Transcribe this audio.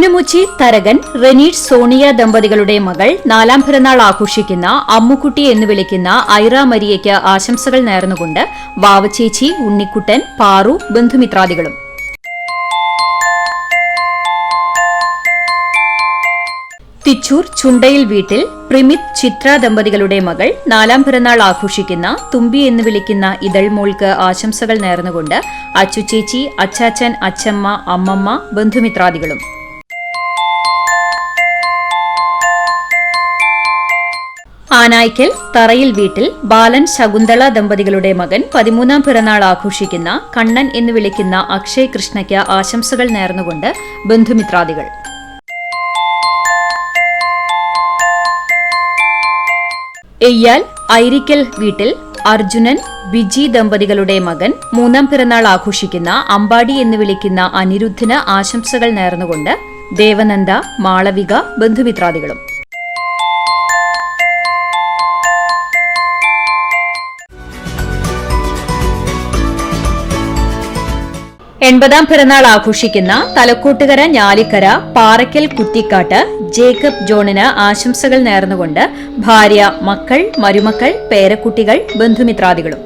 കൂനമുച്ചി തരകൻ റെനീഷ് സോണിയ ദമ്പതികളുടെ മകൾ 4ാം പിറന്നാൾ ആഘോഷിക്കുന്ന അമ്മുക്കുട്ടി എന്ന് വിളിക്കുന്ന ഐറ മരിയയ്ക്ക് ആശംസകൾ നേർന്നുകൊണ്ട് വാവച്ചേച്ചി, ഉണ്ണിക്കുട്ടൻ, പാറു, ബന്ധുമിത്രാദികളും. തിച്ചൂർ ചുണ്ടയിൽ വീട്ടിൽ പ്രിമിത് ചിത്ര ദമ്പതികളുടെ മകൾ 4ാം പിറന്നാൾ ആഘോഷിക്കുന്ന തുമ്പി എന്ന് വിളിക്കുന്ന ഇതൾമോൾക്ക് ആശംസകൾ നേർന്നുകൊണ്ട് അച്ചുചേച്ചി, അച്ചാച്ചൻ, അച്ചമ്മ, അമ്മമ്മ, ബന്ധുമിത്രാദികളും. ആനായ്ക്കൽ തറയിൽ വീട്ടിൽ ബാലൻ ശകുന്തള ദമ്പതികളുടെ മകൻ 13ാം പിറന്നാൾ ആഘോഷിക്കുന്ന കണ്ണൻ എന്ന് വിളിക്കുന്ന അക്ഷയ് കൃഷ്ണയ്ക്ക് ആശംസകൾ നേർന്നുകൊണ്ട് ബന്ധുമിത്രാദികൾ. എയ്യാൽ ഐരിക്കൽ വീട്ടിൽ അർജുനൻ, ബിജി ദമ്പതികളുടെ മകൻ 3ാം പിറന്നാൾ ആഘോഷിക്കുന്ന അമ്പാടി എന്ന് വിളിക്കുന്ന അനിരുദ്ധന് ആശംസകൾ നേർന്നുകൊണ്ട് ദേവനന്ദ, മാളവിക, ബന്ധുമിത്രാദികളും. എൺപതാം പിറന്നാൾ ആഘോഷിക്കുന്ന തലക്കോട്ടുകര ഞാലിക്കര പാറയ്ക്കൽ കുറ്റിക്കാട്ട് ജേക്കബ് ജോണിന് ആശംസകൾ നേർന്നുകൊണ്ട് ഭാര്യ, മക്കൾ, മരുമക്കൾ, പേരക്കുട്ടികൾ, ബന്ധുമിത്രാദികളും.